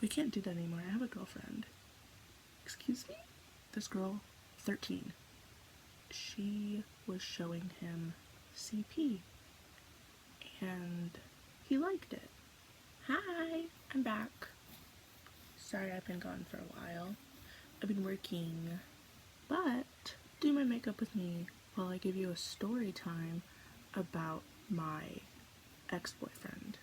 we can't do that anymore. I have a girlfriend. Excuse me? This girl, 13. She was showing him CP. And he liked it. Hi, I'm back. Sorry I've been gone for a while. I've been working. But do my makeup with me while I give you a story time about my ex-boyfriend.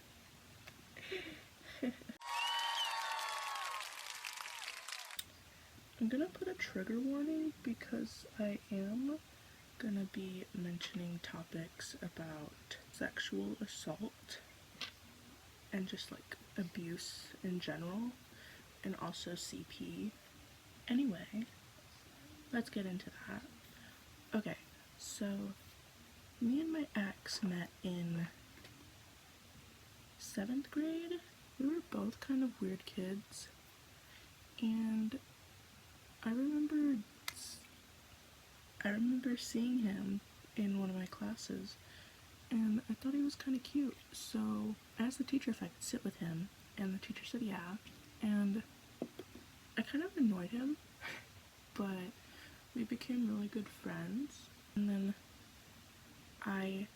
I'm gonna put a trigger warning because I am gonna be mentioning topics about sexual assault and just like abuse in general, and also CP. Anyway, let's get into that. Okay, so me and my ex met in 7th grade. We were both kind of weird kids, and I remember seeing him in one of my classes, and I thought he was kind of cute. So I asked the teacher if I could sit with him, and the teacher said yeah. And I kind of annoyed him, but we became really good friends. And then I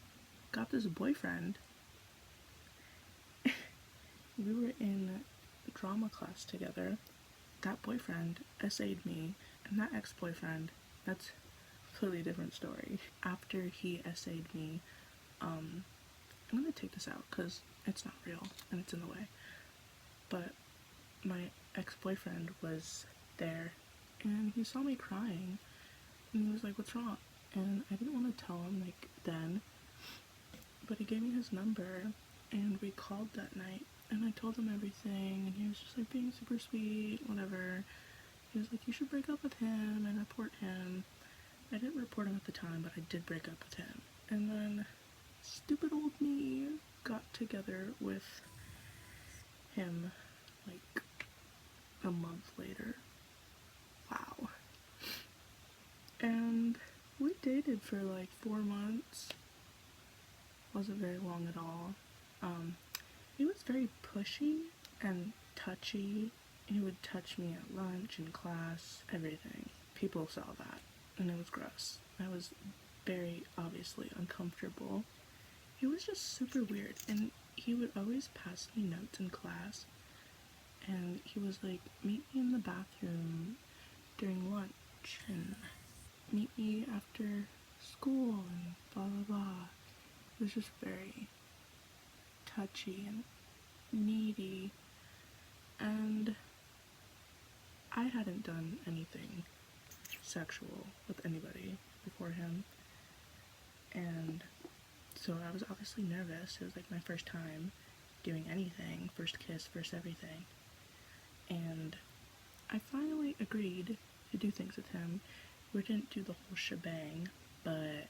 got this boyfriend. We were in drama class together. That boyfriend essayed me, and that ex-boyfriend, that's a completely different story. After he essayed me, I'm gonna take this out because it's not real and it's in the way. But my ex-boyfriend was there, and he saw me crying, and he was like, "What's wrong?" And I didn't want to tell him like then, but he gave me his number, and we called that night, and I told him everything, and he was just like being super sweet, whatever. He was like, "You should break up with him and report him." I didn't report him at the time, but I did break up with him. And then stupid old me got together with him like a month later. Wow. And we dated for like 4 months. Wasn't very long at all. He was very pushy and touchy. He would touch me at lunch, in class, everything. People saw that, and it was gross. I was very obviously uncomfortable. He was just super weird, and he would always pass me notes in class, and he was like, "Meet me in the bathroom during lunch, and meet me after school," and blah blah blah. It was just very touchy and needy, and I hadn't done anything sexual with anybody before him, and so I was obviously nervous. It was like my first time doing anything, first kiss, first everything, and I finally agreed to do things with him. We didn't do the whole shebang, but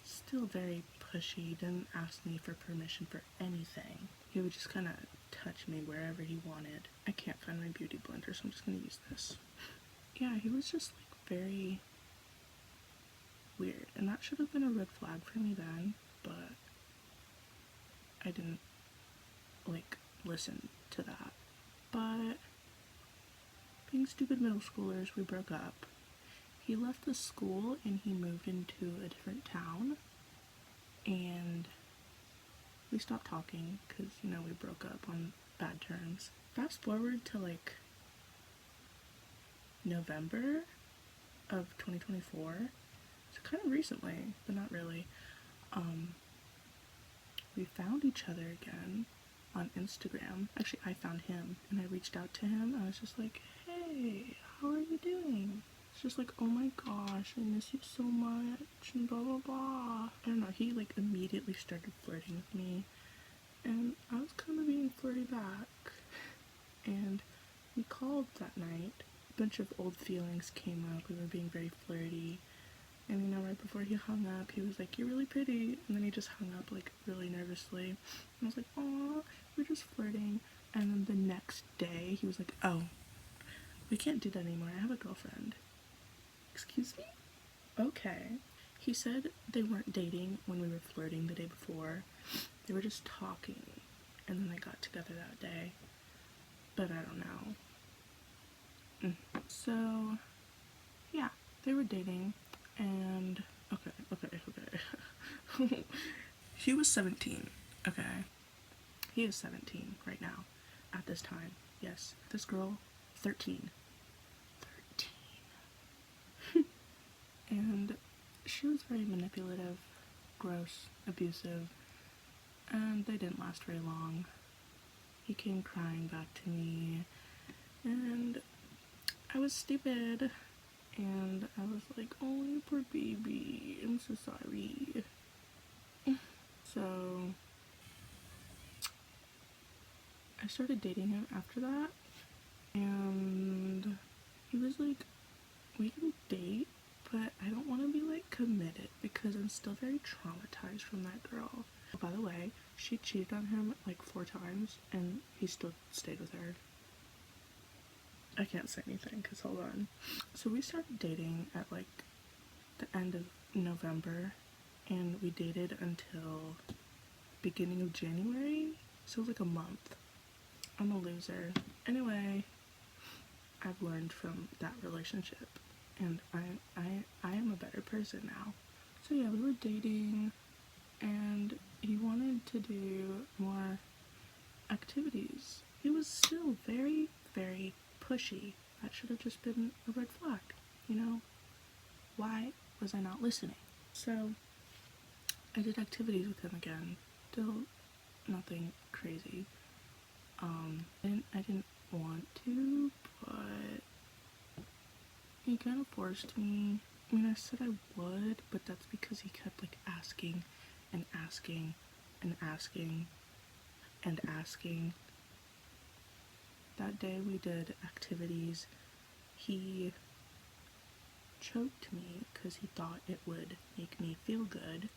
still very pushy, didn't ask me for permission for anything. He would just kind of touch me wherever he wanted. I can't find my beauty blender, so I'm just gonna use this. Yeah, he was just like very weird, and that should have been a red flag for me then, but I didn't like listen to that. But being stupid middle schoolers, we broke up. He left the school and he moved into a different town, and we stopped talking because, you know, we broke up on bad terms. Fast forward to like November of 2024, so kind of recently, but not really. We found each other again on Instagram. Actually, I found him, and I reached out to him. I was just like, "Hey, how are you doing?" It's just like, "Oh my gosh, I miss you so much," and blah blah blah. I don't know, he like immediately started flirting with me, and I was kind of being flirty back. And we called that night. A bunch of old feelings came up. We were being very flirty. And you know, right before he hung up, he was like, "You're really pretty." And then he just hung up like really nervously. And I was like, "Aw, we're just flirting." And then the next day, he was like, "Oh, we can't do that anymore. I have a girlfriend." Excuse me? Okay. He said they weren't dating when we were flirting the day before. They were just talking. And then they got together that day. but I don't know. So, yeah, they were dating, and okay. He was 17, okay? He is 17 right now, at this time. Yes, this girl, 13. 13. And she was very manipulative, gross, abusive, and they didn't last very long. He came crying back to me, and I was stupid, and I was like, oh, you poor baby, I'm so sorry. So I started dating him after that, and he was like, we can date, but I don't want to be like committed because I'm still very traumatized from that girl. By the way, she cheated on him like 4 times, and he still stayed with her. I can't say anything because hold on. So we started dating at like the end of November, and we dated until beginning of January, so it was like a month. I'm a loser. Anyway, I've learned from that relationship, and I am a better person now. So yeah, we were dating, and he wanted to do more activities. He was still very, very pushy. That should have just been a red flag, you know? Why was I not listening? So I did activities with him again. Still nothing crazy. I didn't want to, but he kind of forced me. I mean, I said I would, but that's because he kept like asking and asking and asking and asking. That day we did activities. He choked me because he thought it would make me feel good.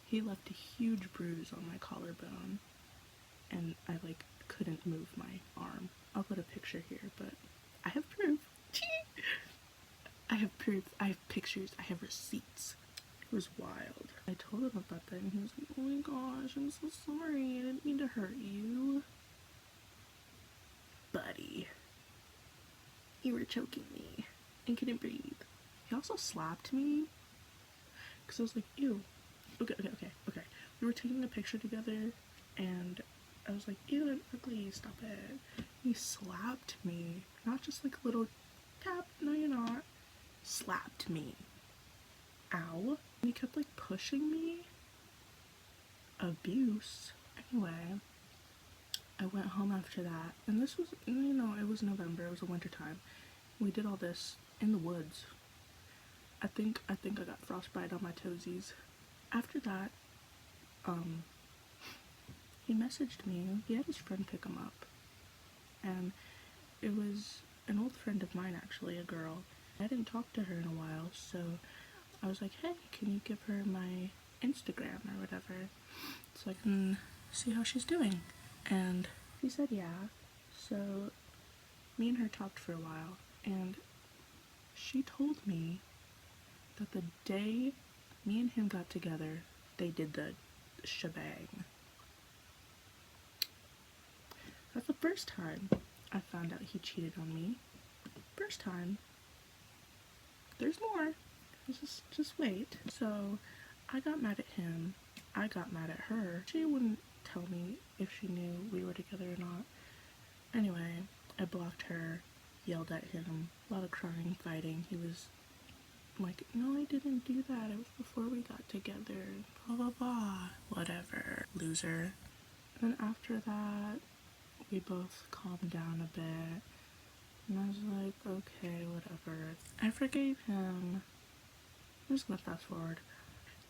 He left a huge bruise on my collarbone, and I like couldn't move my arm. I'll put a picture here, but I have proof. I have proof, I have pictures, I have receipts. It was wild. I told him about that, and he was like, oh my gosh, I'm so sorry, I didn't mean to hurt you. Buddy, you were choking me and couldn't breathe. He also slapped me because I was like, ew. Okay. We were taking a picture together, and I was like, ew, that's ugly, stop it. He slapped me. Not just like a little tap, no you're not. Slapped me. Ow. And he kept like pushing me. Abuse. Anyway, I went home after that, and this was, you know, it was November, it was a winter time. We did all this in the woods. I think I got frostbite on my toesies. After that, he messaged me. He had his friend pick him up, and it was an old friend of mine, actually, a girl. I didn't talk to her in a while, so I was like, hey, can you give her my Instagram or whatever so I can see how she's doing? And he said yeah. So me and her talked for a while, and she told me that the day me and him got together, they did the shebang. That's the first time I found out he cheated on me. First time. There's more. Just wait. So I got mad at him. I got mad at her. She wouldn't tell me if she knew we were together or not. Anyway, I blocked her, yelled at him, a lot of crying, fighting. He was like, no, I didn't do that. It was before we got together. Blah, blah, blah. Whatever. Loser. And after that, we both calmed down a bit. And I was like, okay, whatever. I forgave him. I'm just gonna fast forward.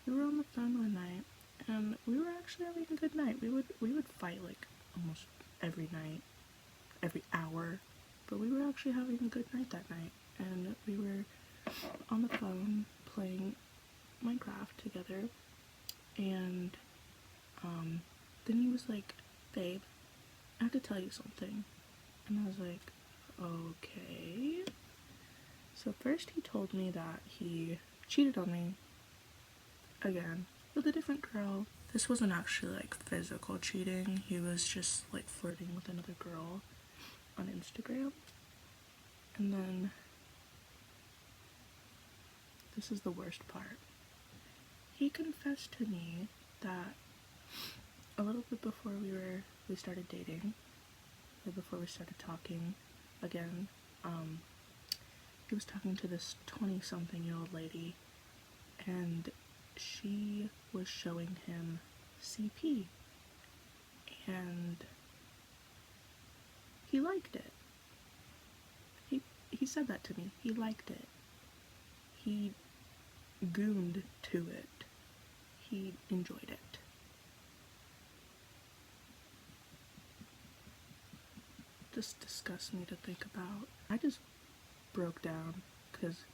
We were on the phone one night, and we were actually having a good night. We would fight like almost every night, every hour, but we were actually having a good night that night. And we were on the phone playing Minecraft together, and then he was like, babe, I have to tell you something. And I was like, okay. So first he told me that he cheated on me again with a different girl. this wasn't actually like physical cheating. He was just like flirting with another girl on Instagram. And then this is the worst part. He confessed to me that a little bit before we started dating, or before we started talking again, he was talking to this 20-something-year-old lady, and she was showing him CP, and he liked it. He said that to me. He liked it. He gooned to it. He enjoyed it. Just disgusts me to think about. I just broke down because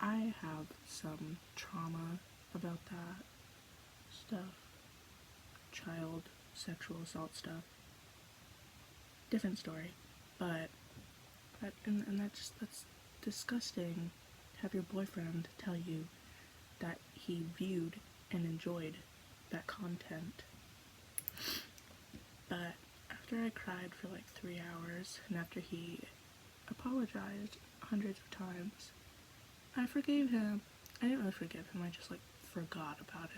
I have some trauma about that stuff. Child sexual assault stuff. Different story. But that's disgusting. Have your boyfriend tell you that he viewed and enjoyed that content. But after I cried for like 3 hours, and after he apologized hundreds of times, I forgave him. I didn't really forgive him, I just like forgot about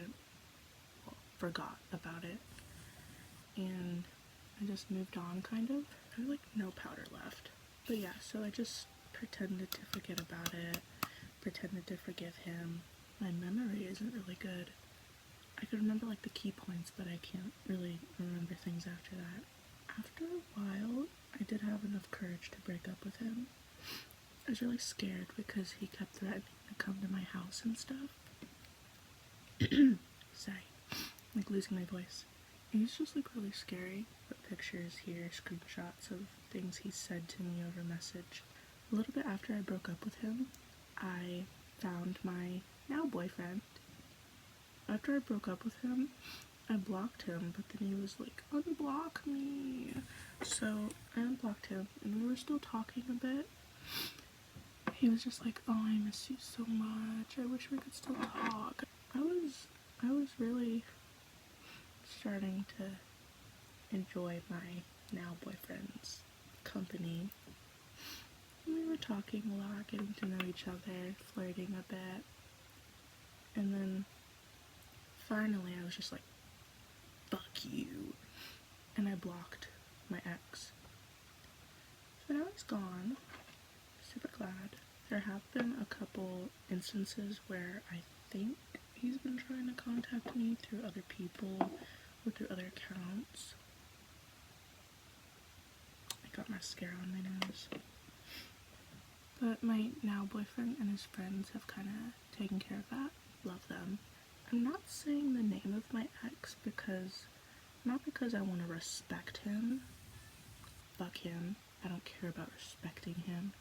it. And I just moved on, kind of. I have like no powder left. But yeah, so I just pretended to forget about it, pretended to forgive him. My memory isn't really good. I could remember like the key points, but I can't really remember things after that. After a while, I did have enough courage to break up with him. I was really scared because he kept threatening to come to my house and stuff. Sorry, like losing my voice. And he's just like really scary. Put pictures here, screenshots of things he said to me over message. A little bit after I broke up with him, I found my now boyfriend. After I broke up with him, I blocked him, but then he was like, unblock me. So I unblocked him, and we were still talking a bit. He was just like, oh, I miss you so much. I wish we could still talk. I was really starting to enjoy my now boyfriend's company. And we were talking a lot, getting to know each other, flirting a bit. And then finally I was just like, fuck you. And I blocked my ex. So now he's gone. Super glad. There have been a couple instances where I think he's been trying to contact me through other people or through other accounts. I got mascara on my nose. But my now boyfriend and his friends have kind of taken care of that. Love them. I'm not saying the name of my ex not because I want to respect him. Fuck him. I don't care about respecting him.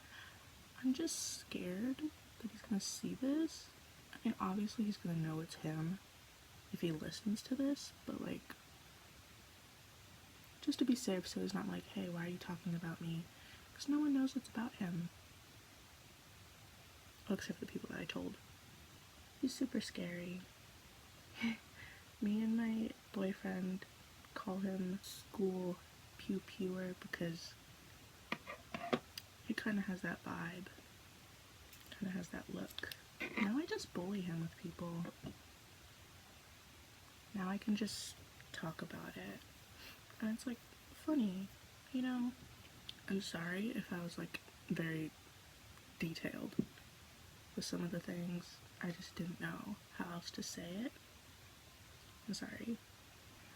I'm just scared that he's gonna see this. I mean, obviously he's gonna know it's him if he listens to this, but like, just to be safe so he's not like, hey, why are you talking about me? Because no one knows it's about him. Well, except for the people that I told. He's super scary. Me and my boyfriend call him school pew-pewer because he kind of has that vibe. Kind of has that look. Now I just bully him with people. Now I can just talk about it. And it's like funny, you know? I'm sorry if I was like very detailed with some of the things. I just didn't know how else to say it. I'm sorry.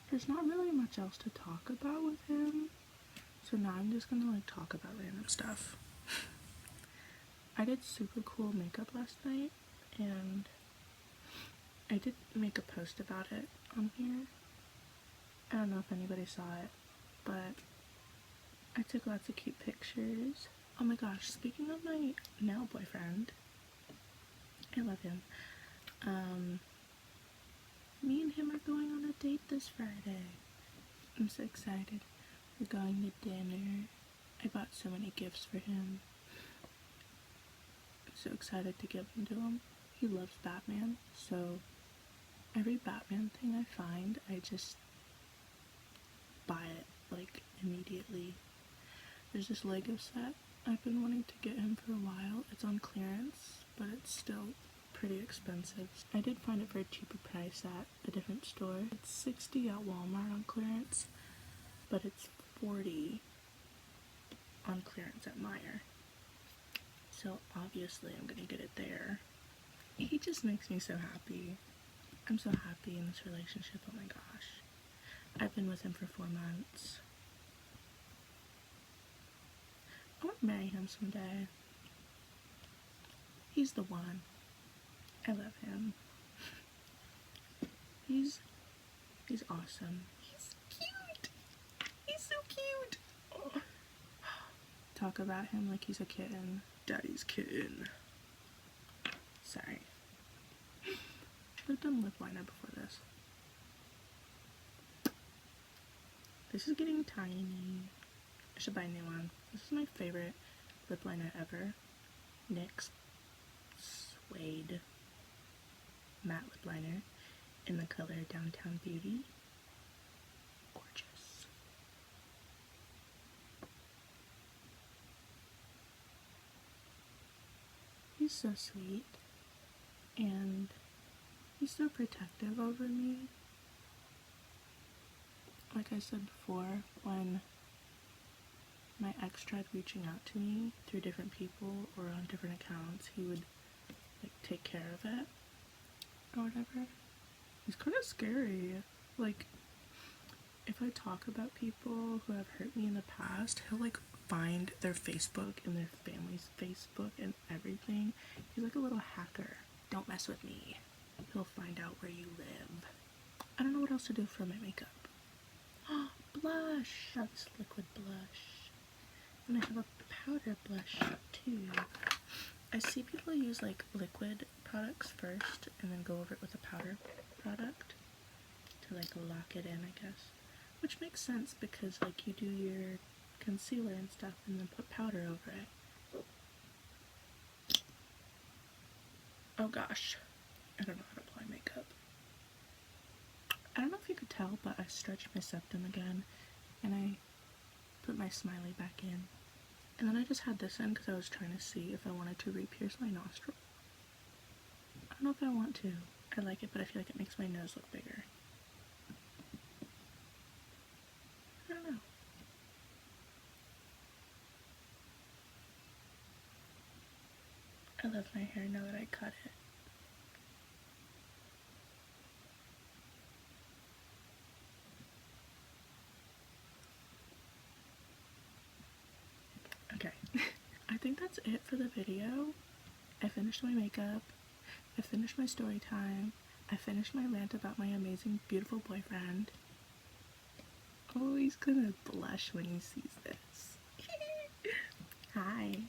There's not really much else to talk about with him. So now I'm just gonna like talk about random stuff. I did super cool makeup last night, and I did make a post about it on here. I don't know if anybody saw it, but I took lots of cute pictures. Oh my gosh, speaking of my now boyfriend, I love him. Me and him are going on a date this Friday. I'm so excited. We're going to dinner. I bought so many gifts for him. I'm so excited to give them to him. He loves Batman, so Every Batman thing I find, I just buy it, like, immediately. There's this Lego set I've been wanting to get him for a while. It's on clearance, but it's still pretty expensive. I did find it for a cheaper price at a different store. It's $60 at Walmart on clearance, but it's $40 on clearance at Meijer. So obviously I'm gonna get it there. He just makes me so happy. I'm so happy in this relationship, oh my gosh. I've been with him for 4 months. I want to marry him someday. He's the one. I love him. He's awesome. He's cute. He's so cute. Oh. Talk about him like he's a kitten. Daddy's kitten. Sorry. Should have done lip liner before this. This is getting tiny. I should buy a new one. This is my favorite lip liner ever. NYX Suede matte lip liner in the color Downtown Beauty. Gorgeous. He's so sweet, and he's so protective over me. Like I said before, when my ex tried reaching out to me through different people or on different accounts, he would like take care of it or whatever. He's kind of scary. Like, if I talk about people who have hurt me in the past, he'll like find their Facebook and their family's Facebook and everything. He's like a little hacker. Don't mess with me. He'll find out where you live. I don't know what else to do for my makeup. Blush! I have this liquid blush. And I have a powder blush too. I see people use like liquid products first and then go over it with a powder product to like lock it in, I guess. Which makes sense because like you do your concealer and stuff and then put powder over it. Oh gosh. I don't know how to apply makeup. I don't know if you could tell, but I stretched my septum again and I put my smiley back in. And then I just had this in because I was trying to see if I wanted to re-pierce my nostril. I don't know if I want to. I like it, but I feel like it makes my nose look bigger. I don't know. I love my hair now that I cut it. Okay, I think that's it for the video. I finished my makeup, I finished my story time, I finished my rant about my amazing, beautiful boyfriend. Oh, he's gonna blush when he sees this. Hi.